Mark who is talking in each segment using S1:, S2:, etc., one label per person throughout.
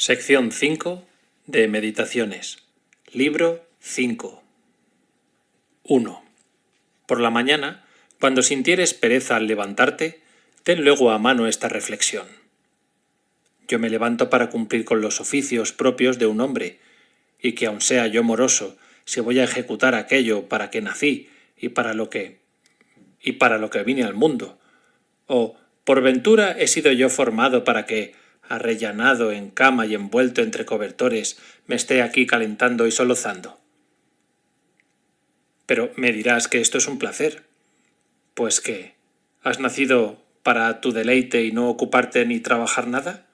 S1: Sección 5 de Meditaciones. Libro 5. 1. Por la mañana, cuando sintieres pereza al levantarte, ten luego a mano esta reflexión. Yo me levanto para cumplir con los oficios propios de un hombre, y que aun sea yo moroso, si voy a ejecutar aquello para que nací y para lo que vine al mundo. O, por ventura, he sido yo formado para que, arrellanado en cama y envuelto entre cobertores, me esté aquí calentando y solozando. Pero me dirás que esto es un placer. Pues ¿qué? ¿Has nacido para tu deleite y no ocuparte ni trabajar nada?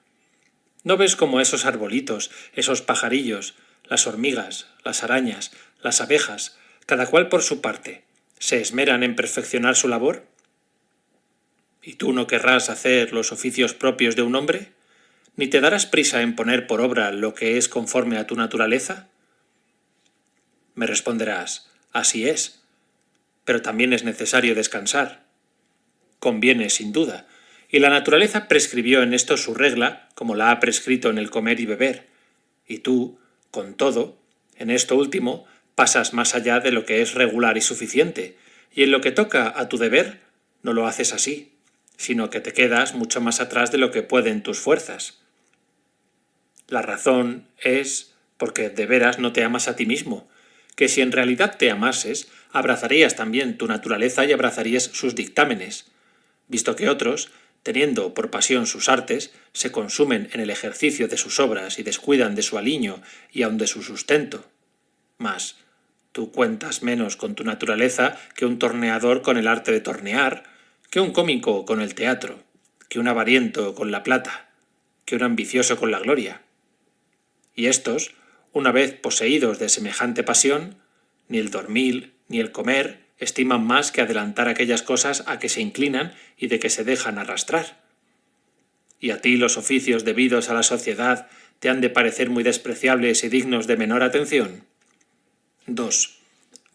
S1: ¿No ves cómo esos arbolitos, esos pajarillos, las hormigas, las arañas, las abejas, cada cual por su parte, se esmeran en perfeccionar su labor? ¿Y tú no querrás hacer los oficios propios de un hombre? ¿Ni te darás prisa en poner por obra lo que es conforme a tu naturaleza? Me responderás, así es, pero también es necesario descansar. Conviene, sin duda, y la naturaleza prescribió en esto su regla, como la ha prescrito en el comer y beber, y tú, con todo, en esto último, pasas más allá de lo que es regular y suficiente, y en lo que toca a tu deber, no lo haces así, sino que te quedas mucho más atrás de lo que pueden tus fuerzas. La razón es porque de veras no te amas a ti mismo, que si en realidad te amases, abrazarías también tu naturaleza y abrazarías sus dictámenes, visto que otros, teniendo por pasión sus artes, se consumen en el ejercicio de sus obras y descuidan de su aliño y aun de su sustento. Mas tú cuentas menos con tu naturaleza que un torneador con el arte de tornear, que un cómico con el teatro, que un avariento con la plata, que un ambicioso con la gloria. Y estos, una vez poseídos de semejante pasión, ni el dormir ni el comer estiman más que adelantar aquellas cosas a que se inclinan y de que se dejan arrastrar. Y a ti los oficios debidos a la sociedad te han de parecer muy despreciables y dignos de menor atención. 2.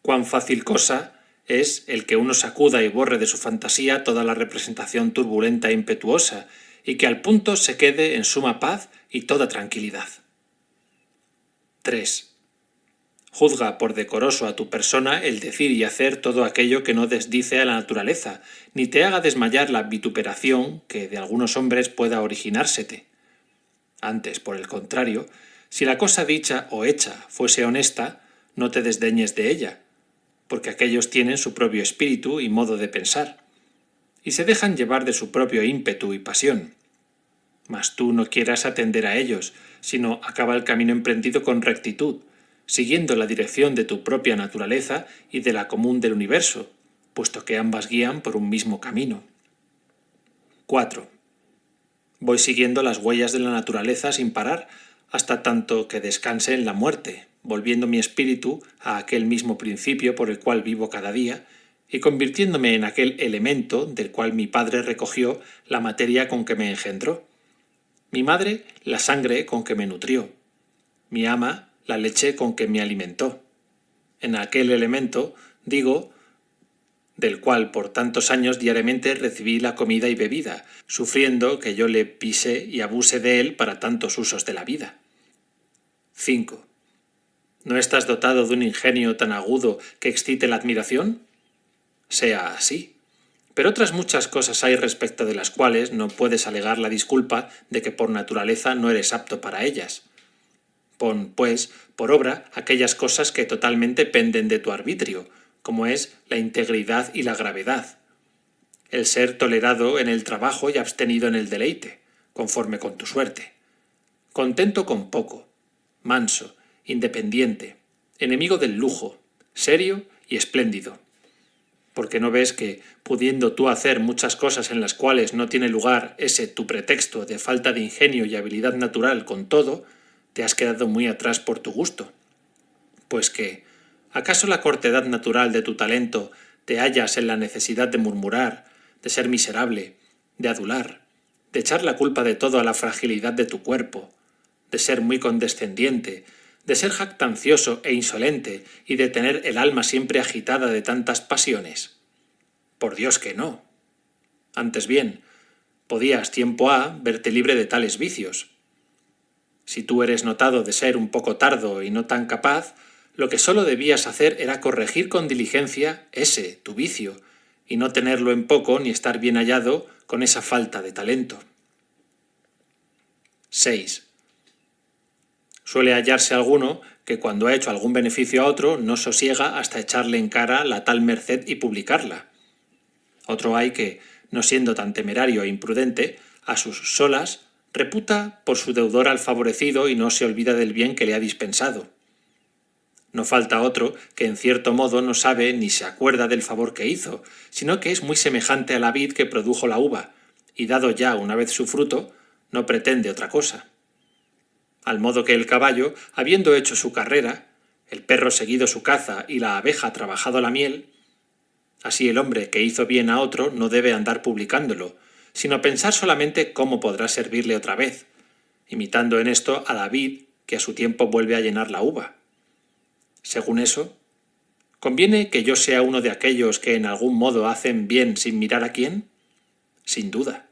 S1: Cuán fácil cosa es el que uno sacuda y borre de su fantasía toda la representación turbulenta e impetuosa, y que al punto se quede en suma paz y toda tranquilidad. 3. Juzga por decoroso a tu persona el decir y hacer todo aquello que no desdice a la naturaleza, ni te haga desmayar la vituperación que de algunos hombres pueda originársete. Antes, por el contrario, si la cosa dicha o hecha fuese honesta, no te desdeñes de ella, porque aquellos tienen su propio espíritu y modo de pensar, y se dejan llevar de su propio ímpetu y pasión. Mas tú no quieras atender a ellos, sino acaba el camino emprendido con rectitud, siguiendo la dirección de tu propia naturaleza y de la común del universo, puesto que ambas guían por un mismo camino. 4. Voy siguiendo las huellas de la naturaleza sin parar, hasta tanto que descanse en la muerte, volviendo mi espíritu a aquel mismo principio por el cual vivo cada día, y convirtiéndome en aquel elemento del cual mi padre recogió la materia con que me engendró. Mi madre, la sangre con que me nutrió. Mi ama, la leche con que me alimentó. En aquel elemento, digo, del cual por tantos años diariamente recibí la comida y bebida, sufriendo que yo le pise y abuse de él para tantos usos de la vida. 5. ¿No estás dotado de un ingenio tan agudo que excite la admiración? Sea así. Pero otras muchas cosas hay respecto de las cuales no puedes alegar la disculpa de que por naturaleza no eres apto para ellas. Pon, pues, por obra aquellas cosas que totalmente penden de tu arbitrio, como es la integridad y la gravedad, el ser tolerado en el trabajo y abstenido en el deleite, conforme con tu suerte, contento con poco, manso, independiente, enemigo del lujo, serio y espléndido. Porque no ves que, pudiendo tú hacer muchas cosas en las cuales no tiene lugar ese tu pretexto de falta de ingenio y habilidad natural con todo, te has quedado muy atrás por tu gusto? Pues que, ¿acaso la cortedad natural de tu talento te hallas en la necesidad de murmurar, de ser miserable, de adular, de echar la culpa de todo a la fragilidad de tu cuerpo, de ser muy condescendiente, de ser jactancioso e insolente y de tener el alma siempre agitada de tantas pasiones? Por Dios que no. Antes bien, podías tiempo ha verte libre de tales vicios. Si tú eres notado de ser un poco tardo y no tan capaz, lo que solo debías hacer era corregir con diligencia ese, tu vicio, y no tenerlo en poco ni estar bien hallado con esa falta de talento. 6. Suele hallarse alguno que cuando ha hecho algún beneficio a otro no sosiega hasta echarle en cara la tal merced y publicarla. Otro hay que, no siendo tan temerario e imprudente, a sus solas reputa por su deudor al favorecido y no se olvida del bien que le ha dispensado. No falta otro que en cierto modo no sabe ni se acuerda del favor que hizo, sino que es muy semejante a la vid que produjo la uva, y dado ya una vez su fruto, no pretende otra cosa. Al modo que el caballo, habiendo hecho su carrera, el perro seguido su caza y la abeja trabajado la miel, así el hombre que hizo bien a otro no debe andar publicándolo, sino pensar solamente cómo podrá servirle otra vez, imitando en esto a la vid que a su tiempo vuelve a llenar la uva. Según eso, ¿conviene que yo sea uno de aquellos que en algún modo hacen bien sin mirar a quién? Sin duda.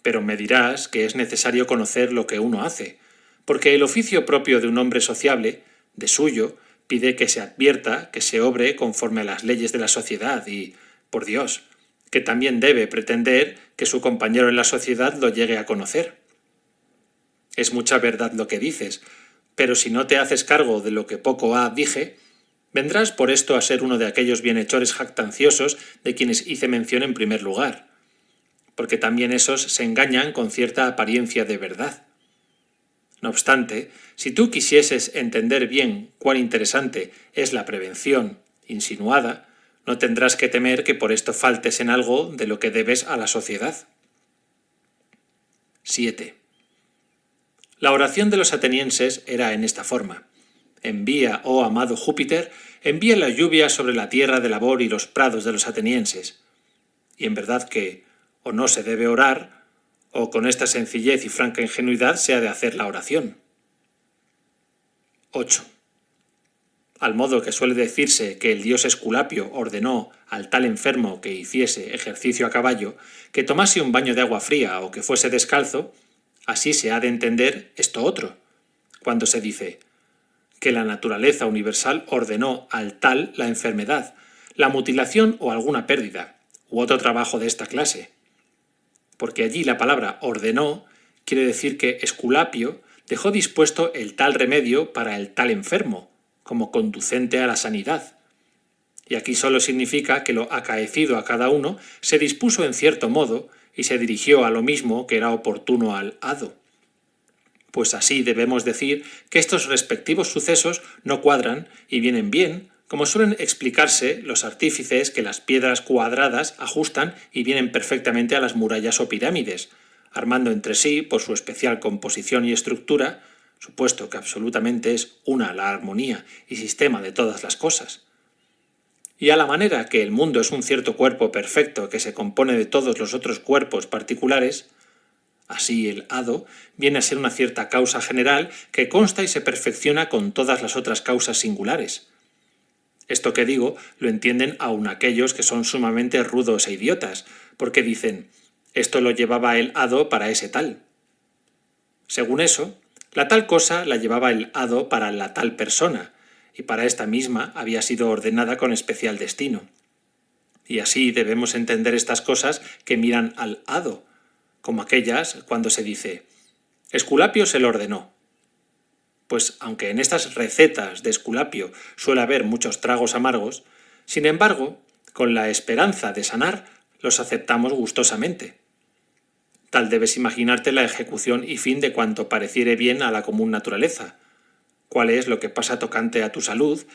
S1: Pero me dirás que es necesario conocer lo que uno hace, porque el oficio propio de un hombre sociable, de suyo, pide que se advierta, que se obre conforme a las leyes de la sociedad y, por Dios, que también debe pretender que su compañero en la sociedad lo llegue a conocer. Es mucha verdad lo que dices, pero si no te haces cargo de lo que poco ha dije, vendrás por esto a ser uno de aquellos bienhechores jactanciosos de quienes hice mención en primer lugar, porque también esos se engañan con cierta apariencia de verdad. No obstante, si tú quisieses entender bien cuán interesante es la prevención insinuada, no tendrás que temer que por esto faltes en algo de lo que debes a la sociedad. 7. La oración de los atenienses era en esta forma: envía, oh amado Júpiter, envía la lluvia sobre la tierra de labor y los prados de los atenienses. Y en verdad que o no se debe orar, o con esta sencillez y franca ingenuidad se ha de hacer la oración. 8. Al modo que suele decirse que el dios Esculapio ordenó al tal enfermo que hiciese ejercicio a caballo, que tomase un baño de agua fría o que fuese descalzo, así se ha de entender esto otro, cuando se dice que la naturaleza universal ordenó al tal la enfermedad, la mutilación o alguna pérdida, u otro trabajo de esta clase. Porque allí la palabra ordenó quiere decir que Esculapio dejó dispuesto el tal remedio para el tal enfermo, como conducente a la sanidad. Y aquí solo significa que lo acaecido a cada uno se dispuso en cierto modo y se dirigió a lo mismo que era oportuno al hado. Pues así debemos decir que estos respectivos sucesos no cuadran y vienen bien, como suelen explicarse los artífices que las piedras cuadradas ajustan y vienen perfectamente a las murallas o pirámides, armando entre sí, por su especial composición y estructura, supuesto que absolutamente es una la armonía y sistema de todas las cosas. Y a la manera que el mundo es un cierto cuerpo perfecto que se compone de todos los otros cuerpos particulares, así el hado viene a ser una cierta causa general que consta y se perfecciona con todas las otras causas singulares. Esto que digo lo entienden aun aquellos que son sumamente rudos e idiotas, porque dicen, esto lo llevaba el hado para ese tal. Según eso, la tal cosa la llevaba el hado para la tal persona, y para esta misma había sido ordenada con especial destino. Y así debemos entender estas cosas que miran al hado, como aquellas cuando se dice, Esculapio se lo ordenó. Pues aunque en estas recetas de Esculapio suele haber muchos tragos amargos, sin embargo, con la esperanza de sanar, los aceptamos gustosamente. Tal debes imaginarte la ejecución y fin de cuanto pareciere bien a la común naturaleza, cuál es lo que pasa tocante a tu salud,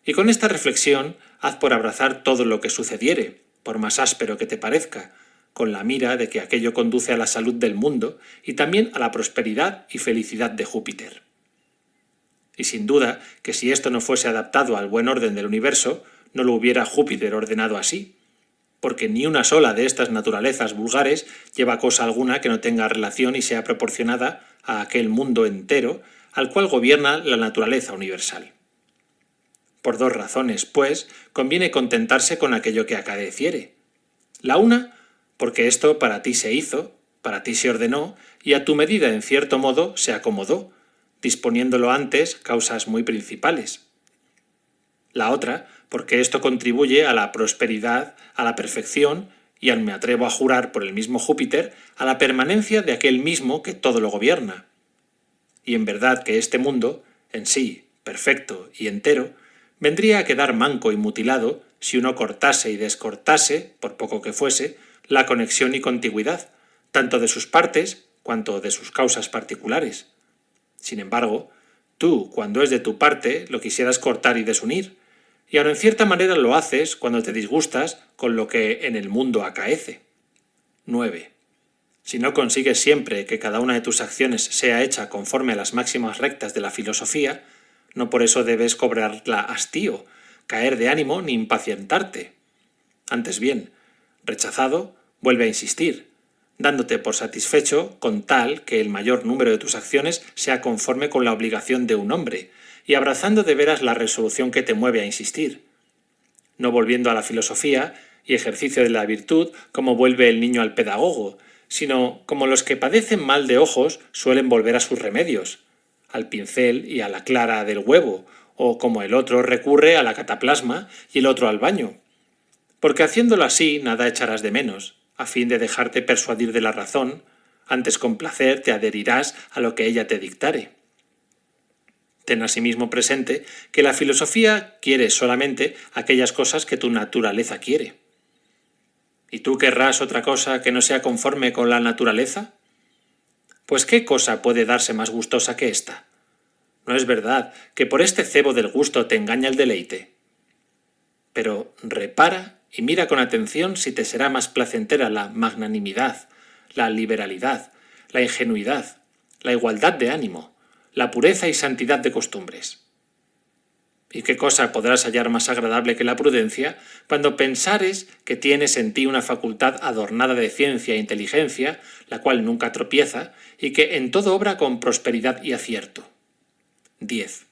S1: y con esta reflexión haz por abrazar todo lo que sucediere, por más áspero que te parezca, con la mira de que aquello conduce a la salud del mundo y también a la prosperidad y felicidad de Júpiter. Y sin duda que si esto no fuese adaptado al buen orden del universo, no lo hubiera Júpiter ordenado así, porque ni una sola de estas naturalezas vulgares lleva cosa alguna que no tenga relación y sea proporcionada a aquel mundo entero al cual gobierna la naturaleza universal. Por dos razones, pues, conviene contentarse con aquello que acaeciere. La una, porque esto para ti se hizo, para ti se ordenó y a tu medida en cierto modo se acomodó, disponiéndolo antes causas muy principales. La otra, porque esto contribuye a la prosperidad, a la perfección y, me atrevo a jurar por el mismo Júpiter, a la permanencia de aquel mismo que todo lo gobierna. Y en verdad que este mundo, en sí, perfecto y entero, vendría a quedar manco y mutilado si uno cortase y descortase, por poco que fuese, la conexión y contigüidad, tanto de sus partes cuanto de sus causas particulares. Sin embargo, tú, cuando es de tu parte, lo quisieras cortar y desunir, y ahora en cierta manera lo haces cuando te disgustas con lo que en el mundo acaece. 9. Si no consigues siempre que cada una de tus acciones sea hecha conforme a las máximas rectas de la filosofía, no por eso debes cobrarla hastío, caer de ánimo ni impacientarte. Antes bien, rechazado, vuelve a insistir, dándote por satisfecho con tal que el mayor número de tus acciones sea conforme con la obligación de un hombre, y abrazando de veras la resolución que te mueve a insistir. No volviendo a la filosofía y ejercicio de la virtud como vuelve el niño al pedagogo, sino como los que padecen mal de ojos suelen volver a sus remedios, al pincel y a la clara del huevo, o como el otro recurre a la cataplasma y el otro al baño. Porque haciéndolo así nada echarás de menos, a fin de dejarte persuadir de la razón, antes con placer te adherirás a lo que ella te dictare. Ten asimismo presente que la filosofía quiere solamente aquellas cosas que tu naturaleza quiere. ¿Y tú querrás otra cosa que no sea conforme con la naturaleza? Pues ¿qué cosa puede darse más gustosa que esta? ¿No es verdad que por este cebo del gusto te engaña el deleite? Pero repara y mira con atención si te será más placentera la magnanimidad, la liberalidad, la ingenuidad, la igualdad de ánimo, la pureza y santidad de costumbres. ¿Y qué cosa podrás hallar más agradable que la prudencia cuando pensares que tienes en ti una facultad adornada de ciencia e inteligencia, la cual nunca tropieza, y que en todo obra con prosperidad y acierto? 10.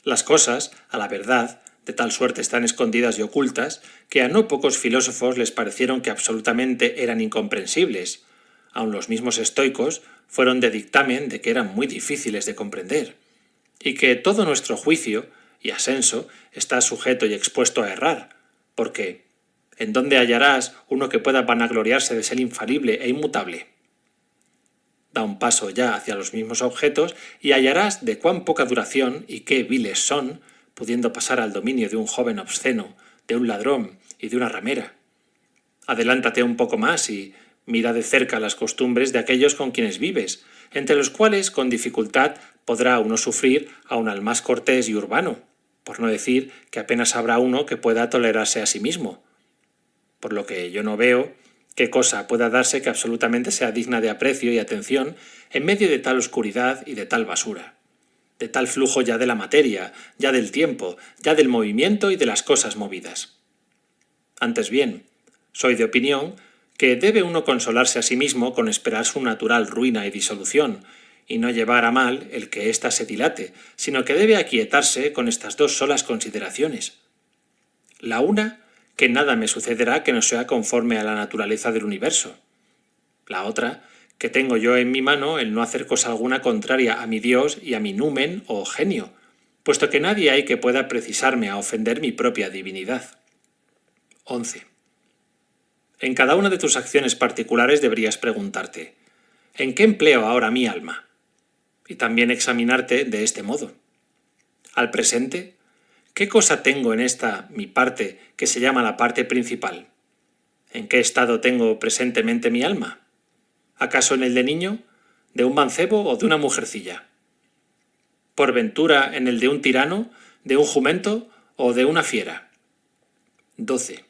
S1: Las cosas, a la verdad, de tal suerte están escondidas y ocultas, que a no pocos filósofos les parecieron que absolutamente eran incomprensibles. Aun los mismos estoicos fueron de dictamen de que eran muy difíciles de comprender, y que todo nuestro juicio y asenso está sujeto y expuesto a errar, porque ¿en dónde hallarás uno que pueda vanagloriarse de ser infalible e inmutable? Da un paso ya hacia los mismos objetos y hallarás de cuán poca duración y qué viles son, pudiendo pasar al dominio de un joven obsceno, de un ladrón y de una ramera. Adelántate un poco más y mira de cerca las costumbres de aquellos con quienes vives, entre los cuales con dificultad podrá uno sufrir aun al más cortés y urbano, por no decir que apenas habrá uno que pueda tolerarse a sí mismo. Por lo que yo no veo qué cosa pueda darse que absolutamente sea digna de aprecio y atención en medio de tal oscuridad y de tal basura, de tal flujo ya de la materia, ya del tiempo, ya del movimiento y de las cosas movidas. Antes bien, soy de opinión que debe uno consolarse a sí mismo con esperar su natural ruina y disolución, y no llevar a mal el que ésta se dilate, sino que debe aquietarse con estas dos solas consideraciones. La una, que nada me sucederá que no sea conforme a la naturaleza del universo. La otra, que tengo yo en mi mano el no hacer cosa alguna contraria a mi Dios y a mi numen o genio, puesto que nadie hay que pueda precisarme a ofender mi propia divinidad. 11. En cada una de tus acciones particulares deberías preguntarte, ¿en qué empleo ahora mi alma? Y también examinarte de este modo. Al presente, ¿qué cosa tengo en esta mi parte que se llama la parte principal? ¿En qué estado tengo presentemente mi alma? ¿Acaso en el de niño, de un mancebo o de una mujercilla? ¿Por ventura en el de un tirano, de un jumento o de una fiera? 12.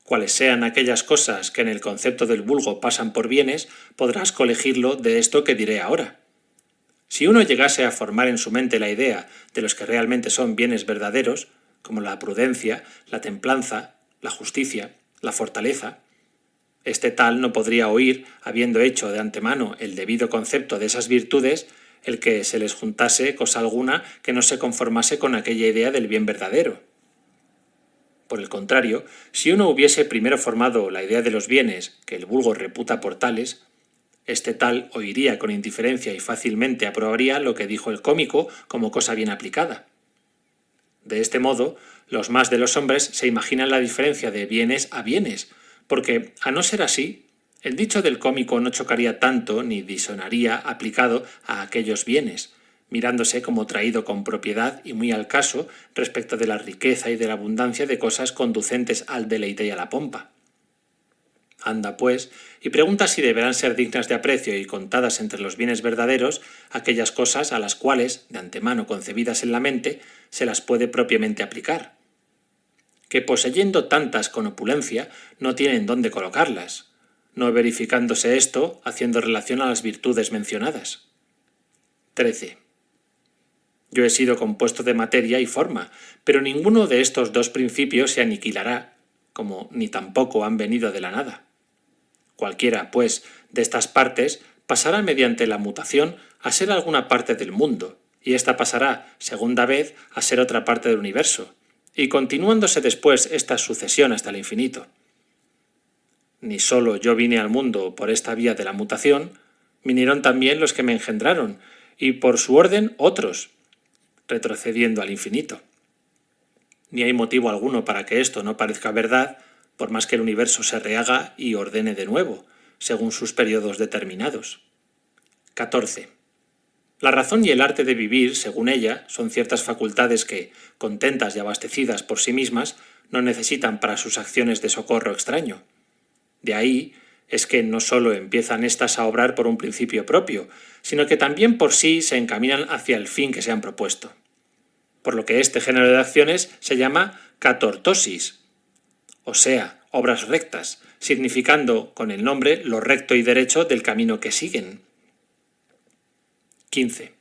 S1: Cuales sean aquellas cosas que en el concepto del vulgo pasan por bienes, podrás colegirlo de esto que diré ahora. Si uno llegase a formar en su mente la idea de los que realmente son bienes verdaderos, como la prudencia, la templanza, la justicia, la fortaleza, este tal no podría oír, habiendo hecho de antemano el debido concepto de esas virtudes, el que se les juntase cosa alguna que no se conformase con aquella idea del bien verdadero. Por el contrario, si uno hubiese primero formado la idea de los bienes que el vulgo reputa por tales, este tal oiría con indiferencia y fácilmente aprobaría lo que dijo el cómico como cosa bien aplicada. De este modo, los más de los hombres se imaginan la diferencia de bienes a bienes, porque, a no ser así, el dicho del cómico no chocaría tanto ni disonaría aplicado a aquellos bienes, mirándose como traído con propiedad y muy al caso respecto de la riqueza y de la abundancia de cosas conducentes al deleite y a la pompa. Anda, pues, y pregunta si deberán ser dignas de aprecio y contadas entre los bienes verdaderos aquellas cosas a las cuales, de antemano concebidas en la mente, se las puede propiamente aplicar. Que poseyendo tantas con opulencia, no tienen dónde colocarlas, no verificándose esto haciendo relación a las virtudes mencionadas. 13. Yo he sido compuesto de materia y forma, pero ninguno de estos dos principios se aniquilará, como ni tampoco han venido de la nada. Cualquiera, pues, de estas partes pasará mediante la mutación a ser alguna parte del mundo, y ésta pasará, segunda vez, a ser otra parte del universo, y continuándose después esta sucesión hasta el infinito. Ni sólo yo vine al mundo por esta vía de la mutación, vinieron también los que me engendraron, y por su orden otros, retrocediendo al infinito. Ni hay motivo alguno para que esto no parezca verdad, por más que el universo se rehaga y ordene de nuevo, según sus periodos determinados. 14. La razón y el arte de vivir, según ella, son ciertas facultades que, contentas y abastecidas por sí mismas, no necesitan para sus acciones de socorro extraño. De ahí es que no sólo empiezan éstas a obrar por un principio propio, sino que también por sí se encaminan hacia el fin que se han propuesto. Por lo que este género de acciones se llama katortosis, o sea, obras rectas, significando con el nombre lo recto y derecho del camino que siguen. 15.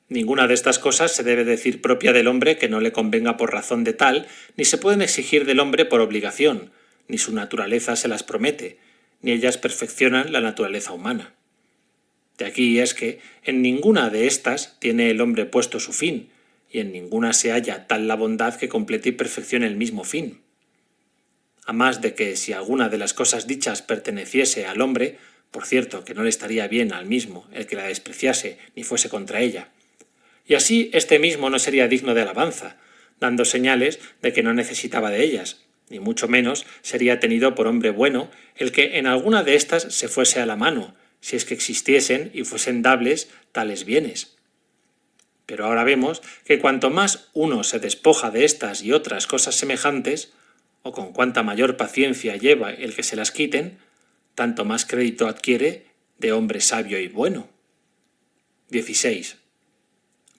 S1: Ninguna de estas cosas se debe decir propia del hombre que no le convenga por razón de tal, ni se pueden exigir del hombre por obligación, ni su naturaleza se las promete, ni ellas perfeccionan la naturaleza humana. De aquí es que en ninguna de estas tiene el hombre puesto su fin, y en ninguna se halla tal la bondad que complete y perfeccione el mismo fin. A más de que si alguna de las cosas dichas perteneciese al hombre, por cierto que no le estaría bien al mismo el que la despreciase ni fuese contra ella, y así este mismo no sería digno de alabanza, dando señales de que no necesitaba de ellas, ni mucho menos sería tenido por hombre bueno el que en alguna de éstas se fuese a la mano, si es que existiesen y fuesen dables tales bienes. Pero ahora vemos que cuanto más uno se despoja de estas y otras cosas semejantes, o con cuanta mayor paciencia lleva el que se las quiten, tanto más crédito adquiere de hombre sabio y bueno. 16.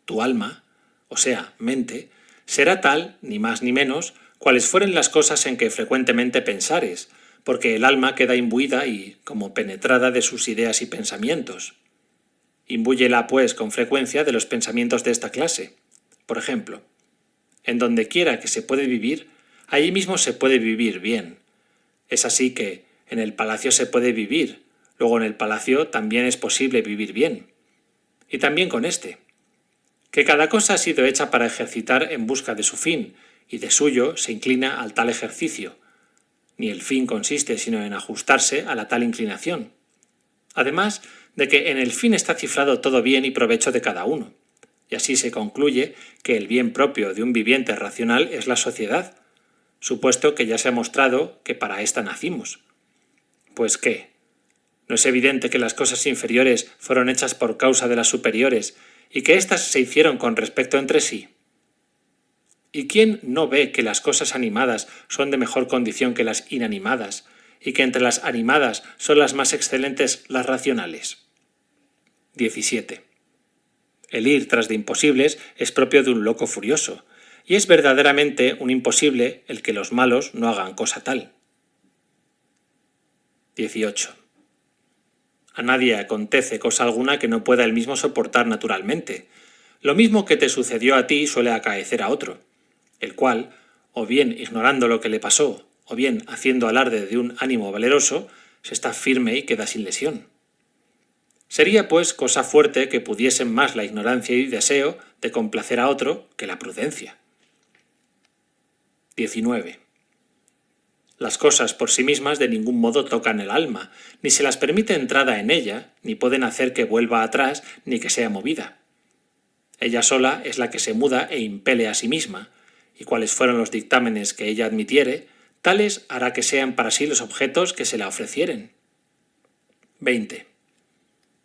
S1: Tu alma, o sea, mente, será tal, ni más ni menos, cuales fueren las cosas en que frecuentemente pensares, porque el alma queda imbuida y como penetrada de sus ideas y pensamientos. Imbúyela, pues, con frecuencia de los pensamientos de esta clase. Por ejemplo, en donde quiera que se puede vivir, allí mismo se puede vivir bien. Es así que en el palacio se puede vivir, luego en el palacio también es posible vivir bien. Y también con este. Que cada cosa ha sido hecha para ejercitar en busca de su fin, y de suyo se inclina al tal ejercicio. Ni el fin consiste sino en ajustarse a la tal inclinación. Además de que en el fin está cifrado todo bien y provecho de cada uno. Y así se concluye que el bien propio de un viviente racional es la sociedad, supuesto que ya se ha mostrado que para ésta nacimos. Pues ¿qué? ¿No es evidente que las cosas inferiores fueron hechas por causa de las superiores y que éstas se hicieron con respecto entre sí? ¿Y quién no ve que las cosas animadas son de mejor condición que las inanimadas, y que entre las animadas son las más excelentes las racionales? 17. El ir tras de imposibles es propio de un loco furioso, y es verdaderamente un imposible el que los malos no hagan cosa tal. 18. A nadie acontece cosa alguna que no pueda él mismo soportar naturalmente. Lo mismo que te sucedió a ti suele acaecer a otro, el cual, o bien ignorando lo que le pasó, o bien haciendo alarde de un ánimo valeroso, se está firme y queda sin lesión. Sería, pues, cosa fuerte que pudiesen más la ignorancia y deseo de complacer a otro que la prudencia. 19. Las cosas por sí mismas de ningún modo tocan el alma, ni se las permite entrada en ella, ni pueden hacer que vuelva atrás, ni que sea movida. Ella sola es la que se muda e impele a sí misma, y cuáles fueron los dictámenes que ella admitiere, tales hará que sean para sí los objetos que se la ofrecieren. 20.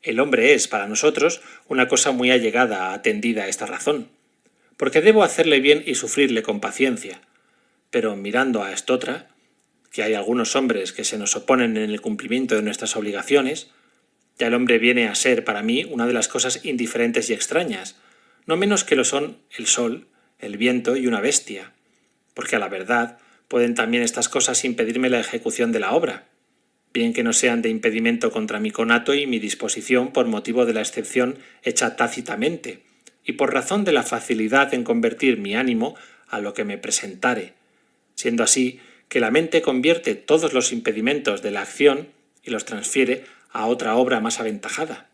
S1: El hombre es, para nosotros, una cosa muy allegada, atendida a esta razón, porque debo hacerle bien y sufrirle con paciencia, pero mirando a estotra, que hay algunos hombres que se nos oponen en el cumplimiento de nuestras obligaciones, ya el hombre viene a ser para mí una de las cosas indiferentes y extrañas, no menos que lo son el sol, el viento y una bestia, porque a la verdad pueden también estas cosas impedirme la ejecución de la obra, bien que no sean de impedimento contra mi conato y mi disposición por motivo de la excepción hecha tácitamente, y por razón de la facilidad en convertir mi ánimo a lo que me presentare, siendo así que la mente convierte todos los impedimentos de la acción y los transfiere a otra obra más aventajada,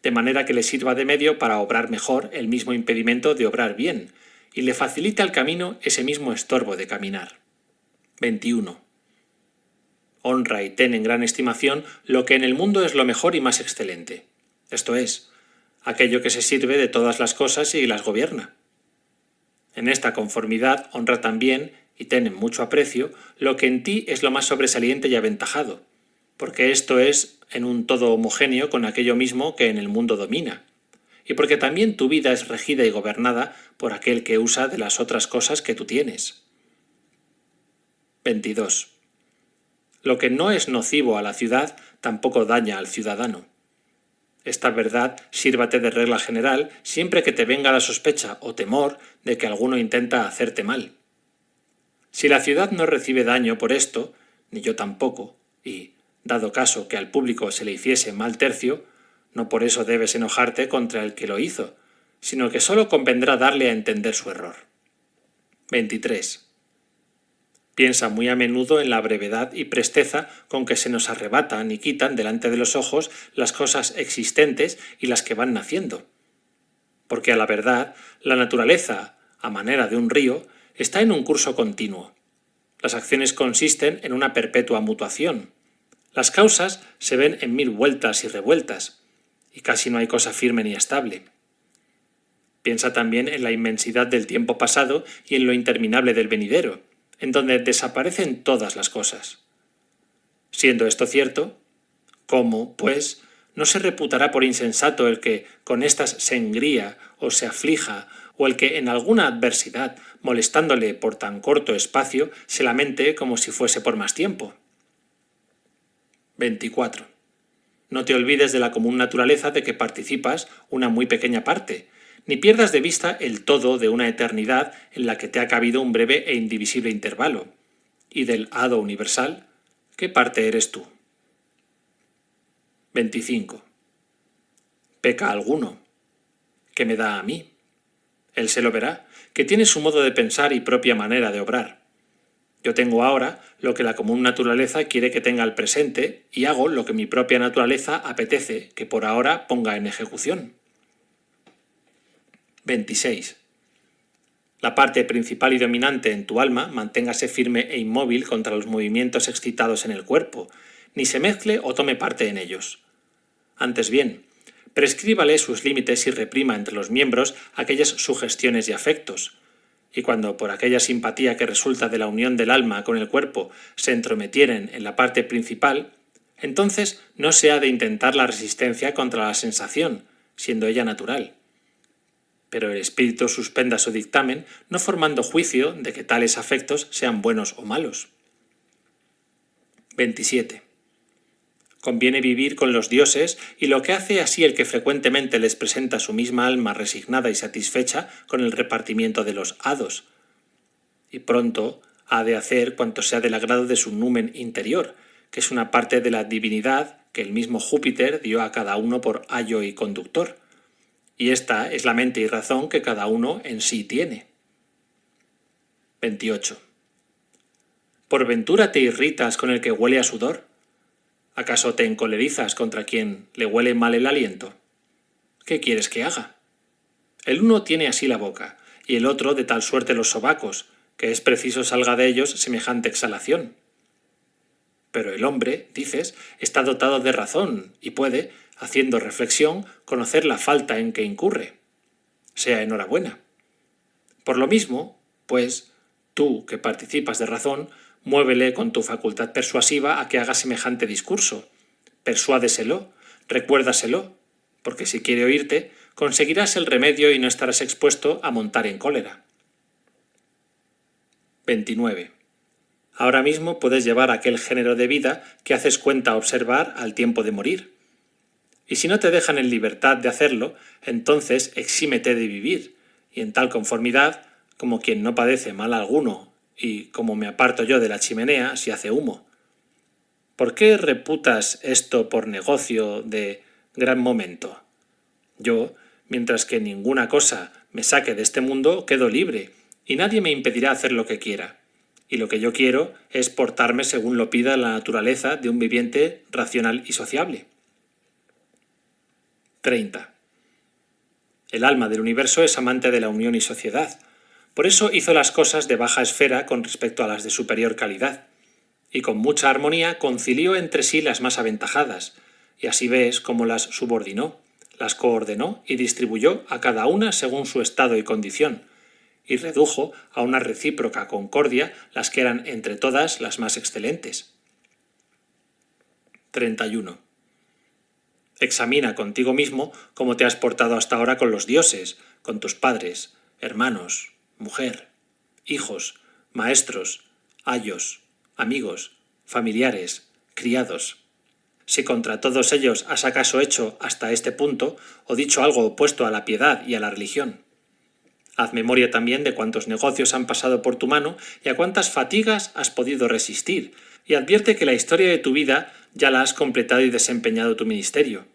S1: de manera que le sirva de medio para obrar mejor el mismo impedimento de obrar bien, y le facilita el camino ese mismo estorbo de caminar. 21. Honra y ten en gran estimación lo que en el mundo es lo mejor y más excelente, esto es, aquello que se sirve de todas las cosas y las gobierna. En esta conformidad honra también y ten en mucho aprecio lo que en ti es lo más sobresaliente y aventajado, porque esto es en un todo homogéneo con aquello mismo que en el mundo domina, y porque también tu vida es regida y gobernada por aquel que usa de las otras cosas que tú tienes. 22. Lo que no es nocivo a la ciudad tampoco daña al ciudadano. Esta verdad sírvate de regla general siempre que te venga la sospecha o temor de que alguno intenta hacerte mal. Si la ciudad no recibe daño por esto, ni yo tampoco, y, dado caso que al público se le hiciese mal tercio, no por eso debes enojarte contra el que lo hizo, sino que sólo convendrá darle a entender su error. 23. Piensa muy a menudo en la brevedad y presteza con que se nos arrebatan y quitan delante de los ojos las cosas existentes y las que van naciendo. Porque a la verdad, la naturaleza, a manera de un río, está en un curso continuo. Las acciones consisten en una perpetua mutuación. Las causas se ven en 1000 vueltas y revueltas, y casi no hay cosa firme ni estable. Piensa también en la inmensidad del tiempo pasado y en lo interminable del venidero, en donde desaparecen todas las cosas. Siendo esto cierto, ¿cómo, pues, no se reputará por insensato el que con éstas se engría o se aflija, o el que en alguna adversidad, molestándole por tan corto espacio, se lamente como si fuese por más tiempo? 24. No te olvides de la común naturaleza de que participas una muy pequeña parte, ni pierdas de vista el todo de una eternidad en la que te ha cabido un breve e indivisible intervalo, y del hado universal, ¿qué parte eres tú? 25. Peca alguno. ¿Qué me da a mí? Él se lo verá, que tiene su modo de pensar y propia manera de obrar. Yo tengo ahora lo que la común naturaleza quiere que tenga al presente y hago lo que mi propia naturaleza apetece que por ahora ponga en ejecución. 26. La parte principal y dominante en tu alma manténgase firme e inmóvil contra los movimientos excitados en el cuerpo, ni se mezcle o tome parte en ellos. Antes bien, prescríbale sus límites y reprima entre los miembros aquellas sugestiones y afectos, y cuando por aquella simpatía que resulta de la unión del alma con el cuerpo se entrometieren en la parte principal, entonces no se ha de intentar la resistencia contra la sensación, siendo ella natural. Pero el espíritu suspenda su dictamen, no formando juicio de que tales afectos sean buenos o malos. 27. Conviene vivir con los dioses y lo que hace así el que frecuentemente les presenta su misma alma resignada y satisfecha con el repartimiento de los hados. Y pronto ha de hacer cuanto sea del agrado de su numen interior, que es una parte de la divinidad que el mismo Júpiter dio a cada uno por ayo y conductor. Y esta es la mente y razón que cada uno en sí tiene. 28. ¿Por ventura te irritas con el que huele a sudor? ¿Acaso te encolerizas contra quien le huele mal el aliento? ¿Qué quieres que haga? El uno tiene así la boca, y el otro de tal suerte los sobacos, que es preciso salga de ellos semejante exhalación. Pero el hombre, dices, está dotado de razón y puede, haciendo reflexión, conocer la falta en que incurre. Sea enhorabuena. Por lo mismo, pues, tú, que participas de razón, muévele con tu facultad persuasiva a que haga semejante discurso. Persuádeselo, recuérdaselo, porque si quiere oírte, conseguirás el remedio y no estarás expuesto a montar en cólera. 29. Ahora mismo puedes llevar aquel género de vida que haces cuenta observar al tiempo de morir. Y si no te dejan en libertad de hacerlo, entonces exímete de vivir, y en tal conformidad, como quien no padece mal alguno, y como me aparto yo de la chimenea si hace humo. ¿Por qué reputas esto por negocio de gran momento? Yo, mientras que ninguna cosa me saque de este mundo, quedo libre, y nadie me impedirá hacer lo que quiera. Y lo que yo quiero es portarme según lo pida la naturaleza de un viviente racional y sociable. 30. El alma del universo es amante de la unión y sociedad. Por eso hizo las cosas de baja esfera con respecto a las de superior calidad. Y con mucha armonía concilió entre sí las más aventajadas, y así ves cómo las subordinó, las coordenó y distribuyó a cada una según su estado y condición, y redujo a una recíproca concordia las que eran entre todas las más excelentes. 31. Examina contigo mismo cómo te has portado hasta ahora con los dioses, con tus padres, hermanos, mujer, hijos, maestros, ayos, amigos, familiares, criados. Si contra todos ellos has acaso hecho hasta este punto o dicho algo opuesto a la piedad y a la religión. Haz memoria también de cuántos negocios han pasado por tu mano y a cuántas fatigas has podido resistir, y advierte que la historia de tu vida ya la has completado y desempeñado tu ministerio.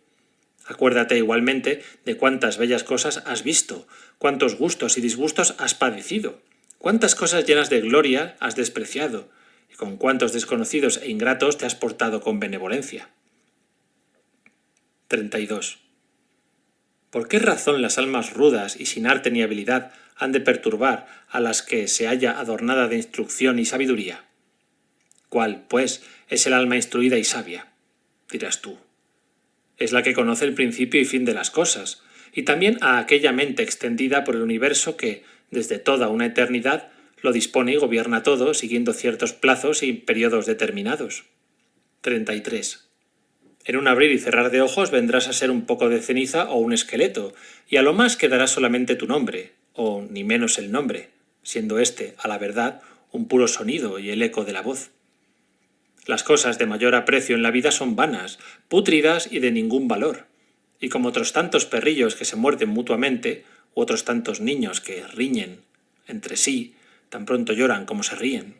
S1: Acuérdate igualmente de cuántas bellas cosas has visto, cuántos gustos y disgustos has padecido, cuántas cosas llenas de gloria has despreciado, y con cuántos desconocidos e ingratos te has portado con benevolencia. 32. ¿Por qué razón las almas rudas y sin arte ni habilidad han de perturbar a las que se halla adornada de instrucción y sabiduría? ¿Cuál, pues, es el alma instruida y sabia? Dirás tú. Es la que conoce el principio y fin de las cosas, y también a aquella mente extendida por el universo que, desde toda una eternidad, lo dispone y gobierna todo siguiendo ciertos plazos y periodos determinados. 33. En un abrir y cerrar de ojos vendrás a ser un poco de ceniza o un esqueleto, y a lo más quedará solamente tu nombre, o ni menos el nombre, siendo éste, a la verdad, un puro sonido y el eco de la voz. Las cosas de mayor aprecio en la vida son vanas, pútridas y de ningún valor, y como otros tantos perrillos que se muerden mutuamente, u otros tantos niños que riñen entre sí, tan pronto lloran como se ríen.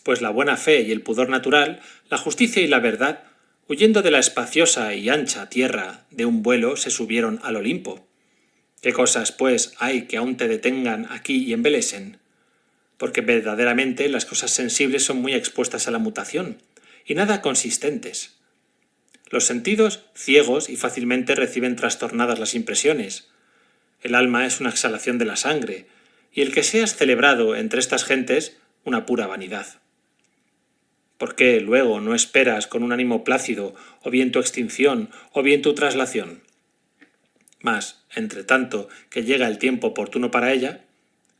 S1: Pues la buena fe y el pudor natural, la justicia y la verdad, huyendo de la espaciosa y ancha tierra de un vuelo, se subieron al Olimpo. ¿Qué cosas, pues, hay que aún te detengan aquí y embelesen? Porque verdaderamente las cosas sensibles son muy expuestas a la mutación, y nada consistentes. Los sentidos, ciegos y fácilmente reciben trastornadas las impresiones. El alma es una exhalación de la sangre, y el que seas celebrado entre estas gentes, una pura vanidad. ¿Por qué, luego, no esperas con un ánimo plácido, o bien tu extinción, o bien tu traslación? Mas, entre tanto que llega el tiempo oportuno para ella,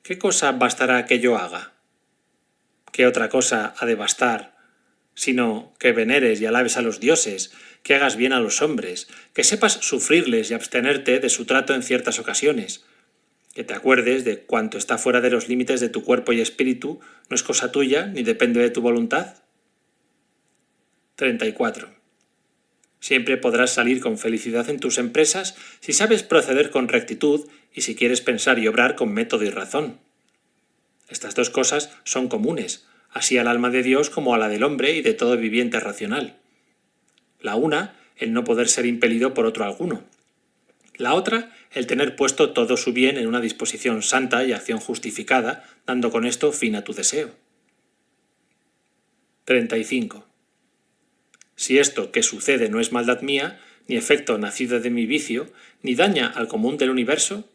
S1: ¿qué cosa bastará que yo haga? ¿Qué otra cosa ha de bastar, sino que veneres y alabes a los dioses, que hagas bien a los hombres, que sepas sufrirles y abstenerte de su trato en ciertas ocasiones, que te acuerdes de cuanto está fuera de los límites de tu cuerpo y espíritu, no es cosa tuya ni depende de tu voluntad? 34. Siempre podrás salir con felicidad en tus empresas si sabes proceder con rectitud y si quieres pensar y obrar con método y razón. Estas dos cosas son comunes, así al alma de Dios como a la del hombre y de todo viviente racional. La una, el no poder ser impelido por otro alguno. La otra, el tener puesto todo su bien en una disposición santa y acción justificada, dando con esto fin a tu deseo. 35. Si esto que sucede no es maldad mía, ni efecto nacido de mi vicio, ni daña al común del universo,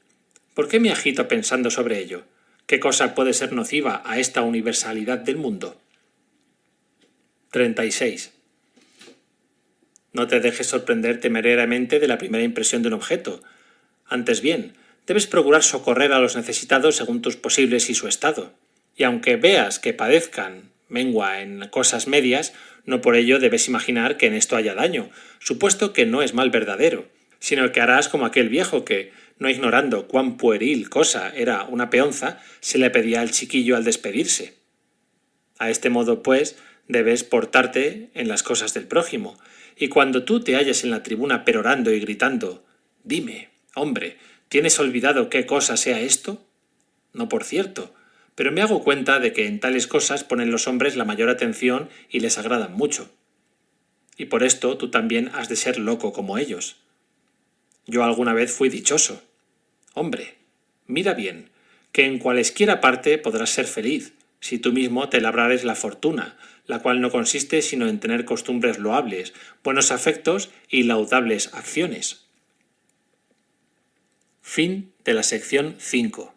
S1: ¿por qué me agito pensando sobre ello? ¿Qué cosa puede ser nociva a esta universalidad del mundo? 36. No te dejes sorprender temerariamente de la primera impresión de un objeto. Antes bien, debes procurar socorrer a los necesitados según tus posibles y su estado. Y aunque veas que padezcan mengua en cosas medias, no por ello debes imaginar que en esto haya daño, supuesto que no es mal verdadero, sino que harás como aquel viejo que, no ignorando cuán pueril cosa era una peonza, se le pedía al chiquillo al despedirse. A este modo, pues, debes portarte en las cosas del prójimo, y cuando tú te halles en la tribuna perorando y gritando «Dime, hombre, ¿tienes olvidado qué cosa sea esto?» No, por cierto, pero me hago cuenta de que en tales cosas ponen los hombres la mayor atención y les agradan mucho. Y por esto tú también has de ser loco como ellos. Yo alguna vez fui dichoso. Hombre, mira bien, que en cualesquiera parte podrás ser feliz, si tú mismo te labrares la fortuna, la cual no consiste sino en tener costumbres loables, buenos afectos y laudables acciones. Fin de la sección 5.